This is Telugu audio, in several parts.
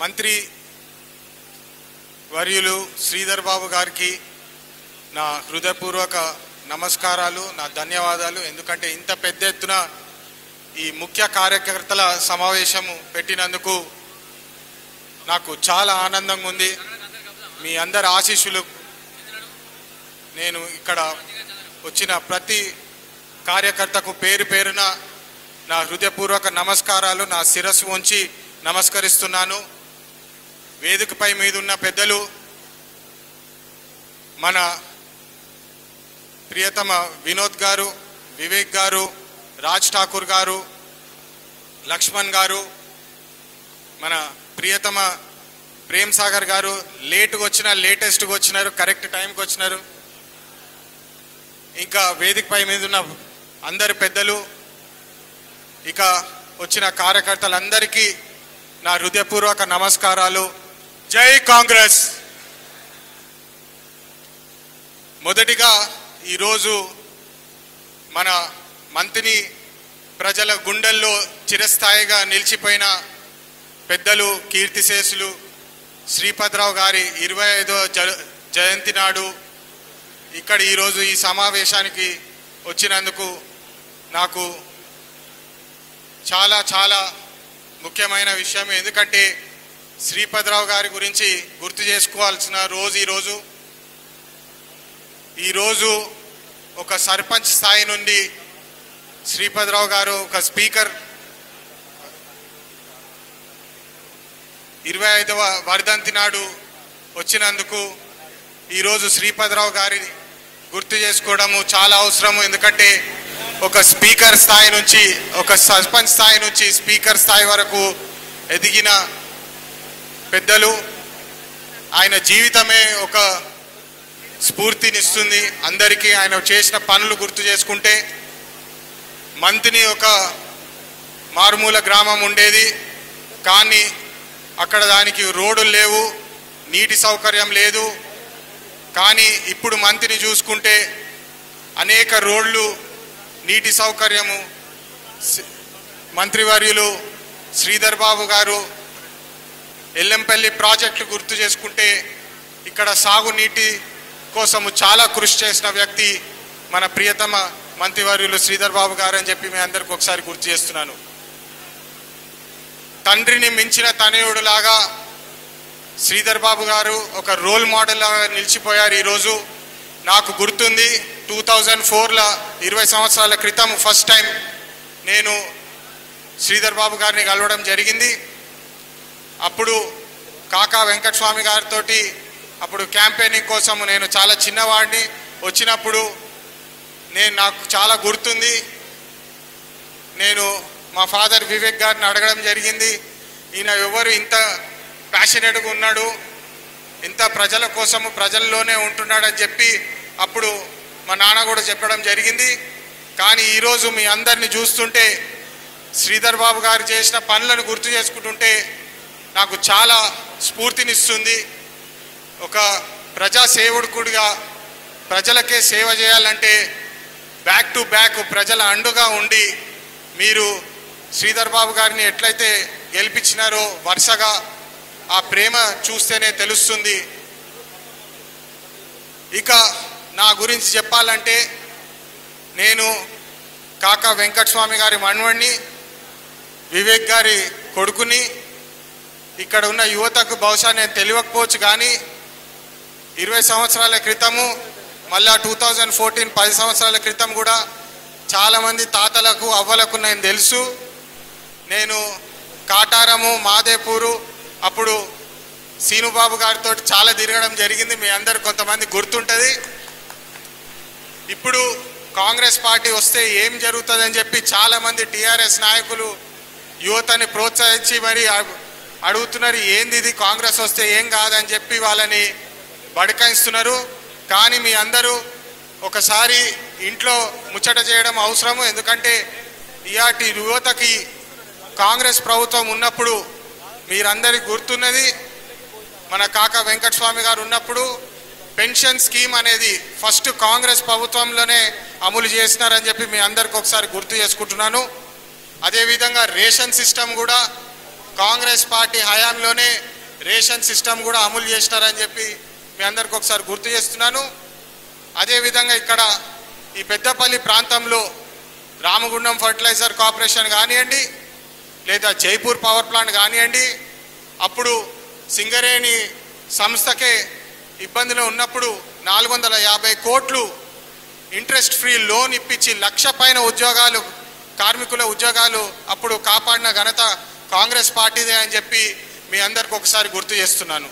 మంత్రి వర్యులు శ్రీధర్ బాబు గారికి నా హృదయపూర్వక నమస్కారాలు, నా ధన్యవాదాలు. ఎందుకంటే ఇంత పెద్ద ఎత్తున ఈ ముఖ్య కార్యకర్తల సమావేశము పెట్టినందుకు నాకు చాలా ఆనందంగా ఉంది. మీ అందరి ఆశీస్సులు, నేను ఇక్కడ వచ్చిన ప్రతి కార్యకర్తకు పేరు పేరున నా హృదయపూర్వక నమస్కారాలు, నా శిరస్సు ఉంచి నమస్కరిస్తున్నాను. వేదికపై మీద ఉన్న పెద్దలు, మన ప్రియతమ వినోద్ గారు, వివేక్ గారు, రాజ్ ఠాకూర్ గారు, లక్ష్మణ్ గారు, మన ప్రియతమ ప్రేమ్ సాగర్ గారు, లేటుగా వచ్చిన లేటెస్ట్గా వచ్చినారు, కరెక్ట్ టైంకి వచ్చినారు. ఇంకా వేదికపై మీద ఉన్న అందరి పెద్దలు, ఇక వచ్చిన కార్యకర్తలందరికీ నా హృదయపూర్వక నమస్కారాలు. జై కాంగ్రెస్. మొదటిగా ఈరోజు మన మంత్రిని ప్రజల గుండెల్లో చిరస్థాయిగా నిలిచిపోయిన పెద్దలు కీర్తిశేషులు శ్రీపతిరావు గారి 25వ జయంతి నాడు ఇక్కడ ఈరోజు ఈ సమావేశానికి వచ్చినందుకు నాకు చాలా చాలా ముఖ్యమైన విషయం. ఎందుకంటే శ్రీపతిరావు గారి గురించి గుర్తు చేసుకోవాల్సిన రోజు ఈరోజు ఒక సర్పంచ్ స్థాయి నుండి శ్రీపతిరావు గారు ఒక స్పీకర్ 25వ వర్ధంతి నాడు వచ్చినందుకు ఈరోజు శ్రీపతిరావు గారిని గుర్తు చేసుకోవడము చాలా అవసరము. ఎందుకంటే ఒక స్పీకర్ స్థాయి నుంచి, ఒక సర్పంచ్ స్థాయి నుంచి స్పీకర్ స్థాయి వరకు ఎదిగిన పెద్దలు, ఆయన జీవితమే ఒక స్ఫూర్తినిస్తుంది అందరికీ. ఆయన చేసిన పనులు గుర్తు చేసుకుంటే, మంత్రిని ఒక మారుమూల గ్రామం ఉండేది, కానీ అక్కడ దానికి రోడ్లు లేవు, నీటి సౌకర్యం లేదు. కానీ ఇప్పుడు మంత్రిని చూసుకుంటే అనేక రోడ్లు, నీటి సౌకర్యము, మంత్రివర్యులు శ్రీధర్ బాబు గారు ఎల్లంపల్లి ప్రాజెక్టులు గుర్తు చేసుకుంటే ఇక్కడ సాగునీటి కోసము చాలా కృషి చేసిన వ్యక్తి మన ప్రియతమ మంత్రివర్యులు శ్రీధర్ బాబు గారు అని చెప్పి మీ అందరికి ఒకసారి గుర్తు చేస్తున్నాను. తండ్రిని మించిన తనయుడులాగా శ్రీధర్ బాబు గారు ఒక రోల్ మోడల్ లాగా నిలిచిపోయారు. ఈరోజు నాకు గుర్తుంది 2004లో 20 సంవత్సరాల క్రితం ఫస్ట్ టైం నేను శ్రీధర్ బాబు గారిని కలవడం జరిగింది. అప్పుడు కాకా వెంకటస్వామి గారితో అప్పుడు క్యాంపెయినింగ్ కోసం నేను చాలా చిన్నవాడిని వచ్చినప్పుడు నాకు చాలా గుర్తుంది. నేను మా ఫాదర్ వివేక్ గారిని అడగడం జరిగింది, ఈయన ఎవరు ఇంత ప్యాషనేట్గా ఉన్నాడు, ఇంత ప్రజల కోసము ప్రజల్లోనే ఉంటున్నాడు అని చెప్పి అప్పుడు మా నాన్న కూడా చెప్పడం జరిగింది. కానీ ఈరోజు మీ అందరిని చూస్తుంటే, శ్రీధర్ బాబు గారు చేసిన పనులను గుర్తు చేసుకుంటుంటే నాకు చాలా స్ఫూర్తినిస్తుంది. ఒక ప్రజా సేవకుడిగా ప్రజలకే సేవ చేయాలంటే బ్యాక్ టు బ్యాక్ ప్రజల అండుగా ఉండి మీరు శ్రీధర్ బాబు గారిని ఎట్లయితే గెలిపించినారో వరుసగా ఆ ప్రేమ చూస్తేనే తెలుస్తుంది. ఇక నా గురించి చెప్పాలంటే, నేను కాకా వెంకటస్వామి గారి మనవడిని, వివేక్ గారి కొడుకుని. ఇక్కడ ఉన్న యువతకు బహుశా నేను తెలియకపోవచ్చు, కానీ 20 సంవత్సరాల క్రితము, మళ్ళా 2014 10 సంవత్సరాల క్రితం కూడా చాలామంది తాతలకు అవ్వలకు నేను తెలుసు. నేను కాటారము, మాదేపూరు అప్పుడు సీనుబాబు గారితో చాలా తిరగడం జరిగింది. మీ అందరు కొంతమంది గుర్తుంటుంది. ఇప్పుడు కాంగ్రెస్ పార్టీ వస్తే ఏం జరుగుతుందని చెప్పి చాలామంది టీఆర్ఎస్ నాయకులు యువతని ప్రోత్సహించి మరి అడుగుతున్నారు, ఏంది ఇది కాంగ్రెస్ వస్తే ఏం కాదని చెప్పి వాళ్ళని బడకాయిస్తున్నారు. కానీ మీ అందరూ ఒకసారి ఇంట్లో ముచ్చట చేయడం అవసరము. ఎందుకంటే ఇయాటి యువతకి కాంగ్రెస్ ప్రభుత్వం ఉన్నప్పుడు మీరందరికి గుర్తున్నది, మన కాకా వెంకటస్వామి గారు ఉన్నప్పుడు పెన్షన్ స్కీమ్ అనేది ఫస్ట్ కాంగ్రెస్ ప్రభుత్వంలోనే అమలు చేసినారని చెప్పి మీ అందరికి ఒకసారి గుర్తు చేసుకుంటున్నాను. అదేవిధంగా రేషన్ సిస్టమ్ కూడా కాంగ్రెస్ పార్టీ హయాంలోనే రేషన్ సిస్టమ్ కూడా అమలు చేసినారని చెప్పి మీ అందరికి ఒకసారి గుర్తు చేస్తున్నాను. అదేవిధంగా ఇక్కడ ఈ పెద్దపల్లి ప్రాంతంలో రామగుండం ఫర్టిలైజర్ కార్పొరేషన్ కానివ్వండి, లేదా జైపూర్ పవర్ ప్లాంట్ కానివ్వండి, అప్పుడు సింగరేణి సంస్థకే ఇబ్బందిలో ఉన్నప్పుడు 450 కోట్లు ఇంట్రెస్ట్ ఫ్రీ లోన్ ఇప్పించి 1,00,000 పైన ఉద్యోగాలు, కార్మికుల ఉద్యోగాలు అప్పుడు కాపాడిన ఘనత కాంగ్రెస్ పార్టీదే అని చెప్పి మీ అందరికి ఒకసారి గుర్తు చేస్తున్నాను.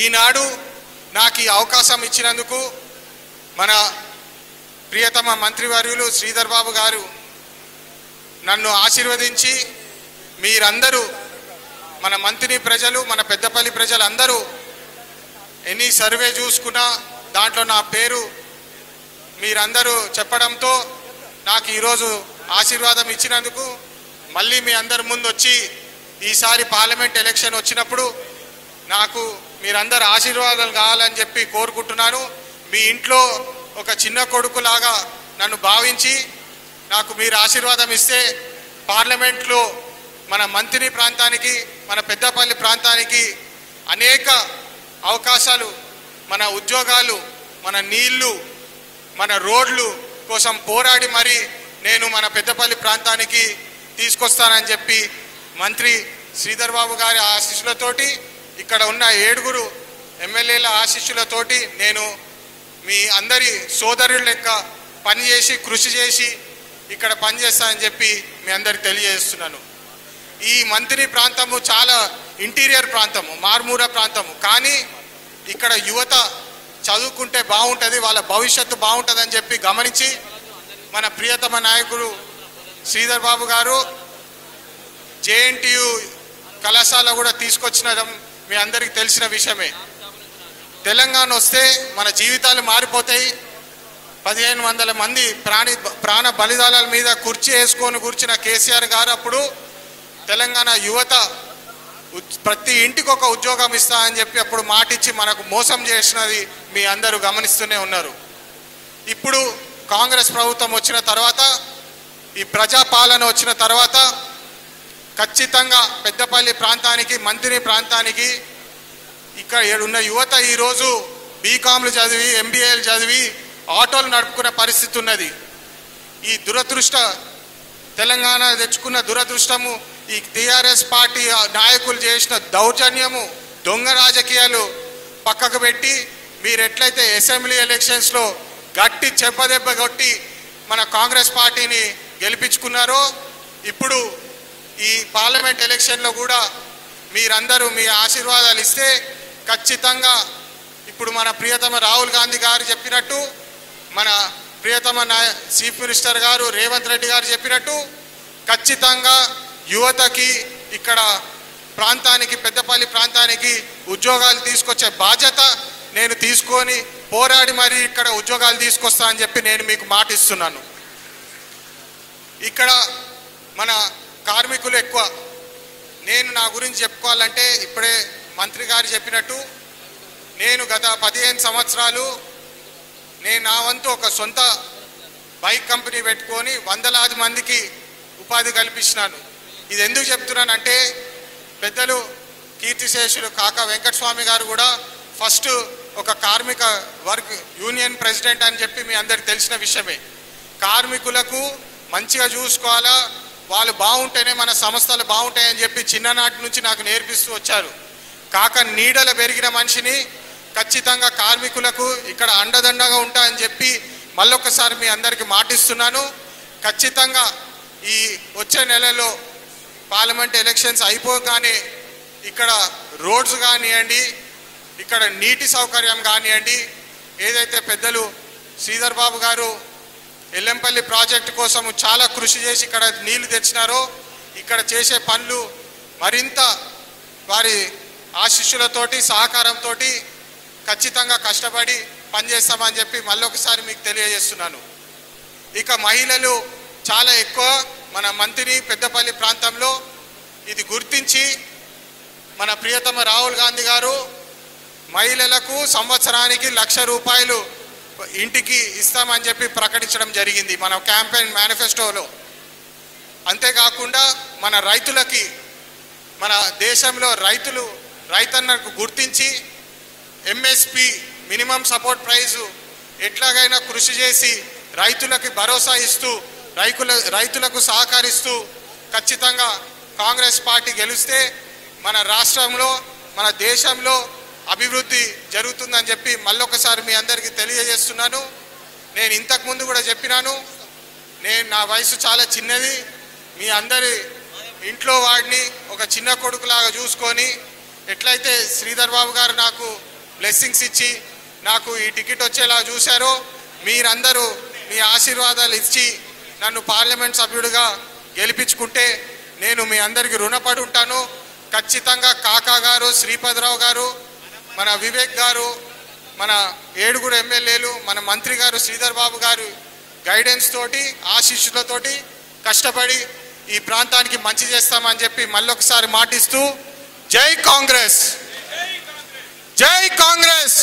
ఈనాడు నాకు ఈ అవకాశం ఇచ్చినందుకు మన ప్రియతమ మంత్రివర్యులు శ్రీధర్ బాబు గారు నన్ను ఆశీర్వదించి, మీరందరూ మన మంత్రి ప్రజలు, మన పెద్దపల్లి ప్రజలందరూ ఎన్ని సర్వే చూసుకున్నా దాంట్లో నా పేరు మీరందరూ చెప్పడంతో నాకు ఈరోజు ఆశీర్వాదం ఇచ్చినందుకు మళ్ళీ మీ అందరి ముందు వచ్చి ఈసారి పార్లమెంట్ ఎలక్షన్ వచ్చినప్పుడు నాకు మీరందరూ ఆశీర్వాదాలు కావాలని చెప్పి కోరుకుంటున్నాను. మీ ఇంట్లో ఒక చిన్న కొడుకులాగా నన్ను భావించి నాకు మీరు ఆశీర్వాదం ఇస్తే పార్లమెంట్లో మన మంత్రి ప్రాంతానికి, మన పెద్దపల్లి ప్రాంతానికి అనేక అవకాశాలు, మన ఉద్యోగాలు, మన నీళ్లు, మన రోడ్లు కోసం పోరాడి మరి నేను మన పెద్దపల్లి ప్రాంతానికి తీసుకొస్తానని చెప్పి మంత్రి శ్రీధర్ బాబు గారి ఆశీస్సులతోటి, ఇక్కడ ఉన్న 7 ఎమ్మెల్యేల ఆశీస్సులతోటి నేను మీ అందరి సోదరుల లెక్క పనిచేసి కృషి చేసి ఇక్కడ పనిచేస్తానని చెప్పి మీ అందరికి తెలియజేస్తున్నాను. ఈ మంత్రి ప్రాంతము చాలా ఇంటీరియర్ ప్రాంతము, మారుమూల ప్రాంతము, కానీ ఇక్కడ యువత చదువుకుంటే బాగుంటుంది, వాళ్ళ భవిష్యత్తు బాగుంటుందని చెప్పి గమనించి మన ప్రియతమ నాయకుడు శ్రీధర్ బాబు గారు జేఎన్టీయు కళాశాల కూడా తీసుకొచ్చినడం మీ అందరికీ తెలిసిన విషయమే. తెలంగాణ వస్తే మన జీవితాలు మారిపోతాయి. 1500 మంది ప్రాణ బలిదానాల మీద కుర్చీ వేసుకొని కూర్చున్న కేసీఆర్ గారు అప్పుడు తెలంగాణ యువత ప్రతి ఇంటికి ఒక ఉద్యోగం ఇస్తా అని చెప్పి అప్పుడు మాటిచ్చి మనకు మోసం చేసినది మీ అందరూ గమనిస్తూనే ఉన్నారు. ఇప్పుడు కాంగ్రెస్ ప్రభుత్వం వచ్చిన తర్వాత, ఈ ప్రజాపాలన వచ్చిన తర్వాత ఖచ్చితంగా పెద్దపల్లి ప్రాంతానికి, మంత్రి ప్రాంతానికి ఇక్కడ ఉన్న యువత ఈరోజు బీకామ్లు చదివి, ఎంబీఏలు చదివి ఆటోలు నడుపుకునే పరిస్థితి ఉన్నది. ఈ దురదృష్ట తెలంగాణ తెచ్చుకున్న దురదృష్టము, ఈ టీఆర్ఎస్ పార్టీ నాయకులు చేసిన దౌర్జన్యము, దొంగ రాజకీయాలు పక్కకు పెట్టి మీరు ఎట్లయితే అసెంబ్లీ ఎలక్షన్స్లో గట్టి చెంపదెబ్బ కొట్టి మన కాంగ్రెస్ పార్టీని గెలిపించుకున్నారో, ఇప్పుడు ఈ పార్లమెంట్ ఎలక్షన్లో కూడా మీరందరూ మీ ఆశీర్వాదాలు ఇస్తే ఖచ్చితంగా ఇప్పుడు మన ప్రియతమ రాహుల్ గాంధీ గారు చెప్పినట్టు, మన ప్రియతమ చీఫ్ మినిస్టర్ గారు రేవంత్ రెడ్డి గారు చెప్పినట్టు ఖచ్చితంగా యువతకి ఇక్కడ ప్రాంతానికి, పెద్దపల్లి ప్రాంతానికి ఉద్యోగాలు తీసుకొచ్చే బాధ్యత నేను తీసుకొని పోరాడి మరి ఇక్కడ ఉద్యోగాలు తీసుకొస్తా అని చెప్పి నేను మీకు మాట ఇస్తున్నాను. ఇక్కడ మన కార్మికులు ఎక్కువ. నేను నా గురించి చెప్పుకోవాలంటే ఇప్పుడే మంత్రి గారు చెప్పినట్టు నేను గత 15 సంవత్సరాలు నేను నా వంతు ఒక సొంత బైక్ కంపెనీ పెట్టుకొని వందలాది మందికి ఉపాధి కల్పించినాను. ఇది ఎందుకు చెప్తున్నానంటే పెద్దలు కీర్తిశేషులు కాకా వెంకటస్వామి గారు కూడా ఫస్ట్ ఒక కార్మిక వర్క్ యూనియన్ ప్రెసిడెంట్ అని చెప్పి మీ అందరికి తెలిసిన విషయమే. కార్మికులకు మంచిగా చూసుకోవాలా, వాళ్ళు బాగుంటేనే మన సంస్థలు బాగుంటాయని చెప్పి చిన్ననాటి నుంచి నాకు నేర్పిస్తూ వచ్చారు. కాక నీడల పెరిగిన మనిషిని ఖచ్చితంగా కార్మికులకు ఇక్కడ అండదండగా ఉంటాయని చెప్పి మళ్ళొకసారి మీ అందరికీ మాటిస్తున్నాను. ఖచ్చితంగా ఈ వచ్చే నెలలో పార్లమెంట్ ఎలక్షన్స్ అయిపోగానే ఇక్కడ రోడ్స్ కానివ్వండి, ఇక్కడ నీటి సౌకర్యం కానివ్వండి, ఏదైతే పెద్దలు శ్రీధర్ బాబు గారు ఎల్లంపల్లి ప్రాజెక్టు కోసం చాలా కృషి చేసి ఇక్కడ నీళ్లు తెచ్చినారో, ఇక్కడ చేసే పనులు మరింత వారి ఆశీస్సులతోటి సహకారంతో ఖచ్చితంగా కష్టపడి పనిచేస్తామని చెప్పి మళ్ళొకసారి మీకు తెలియజేస్తున్నాను. ఇక మహిళలు చాలా ఎక్కువ మన మంత్రి పెద్దపల్లి ప్రాంతంలో. ఇది గుర్తించి మన ప్రియతమ రాహుల్ గాంధీ గారు మహిళలకు సంవత్సరానికి 1,00,000 రూపాయలు ఇంటికి ఇస్తామని చెప్పి ప్రకటించడం జరిగింది మన క్యాంపెయిన్ మేనిఫెస్టోలో. అంతేకాకుండా మన రైతులకి మన దేశంలో రైతన్నకు గుర్తించి ఎంఎస్పి మినిమం సపోర్ట్ ప్రైజు ఎట్లాగైనా కృషి చేసి రైతులకు భరోసా ఇస్తూ రైతులకు సహకరిస్తూ ఖచ్చితంగా కాంగ్రెస్ పార్టీ గెలిస్తే మన రాష్ట్రంలో మన దేశంలో అభివృద్ధి జరుగుతుందని చెప్పి మళ్ళొకసారి మీ అందరికీ తెలియజేస్తున్నాను. నేను ఇంతకుముందు కూడా చెప్పినాను, నా వయసు చాలా చిన్నది, మీ అందరి ఇంట్లో వాడిని ఒక చిన్న కొడుకులాగా చూసుకొని ఎట్లయితే శ్రీధర్ బాబు గారు నాకు బ్లెస్సింగ్స్ ఇచ్చి నాకు ఈ టికెట్ వచ్చేలా చూశారో మీరందరూ మీ ఆశీర్వాదాలు ఇచ్చి నన్ను పార్లమెంట్ సభ్యుడిగా గెలిపించుకుంటే నేను మీ అందరికీ రుణపడి ఉంటాను. ఖచ్చితంగా కాకా గారు, శ్రీపతిరావు గారు, మన వివేక్ గారు, మన 7 ఎమ్మెల్యేలు, మన మంత్రి గారు శ్రీధర్ బాబు గారు గైడెన్స్ తోటి ఆశీస్సులతోటి కష్టపడి ఈ ప్రాంతానికి మంచి చేస్తామని చెప్పి మళ్ళొకసారి మాటిస్తూ జై కాంగ్రెస్, జై కాంగ్రెస్.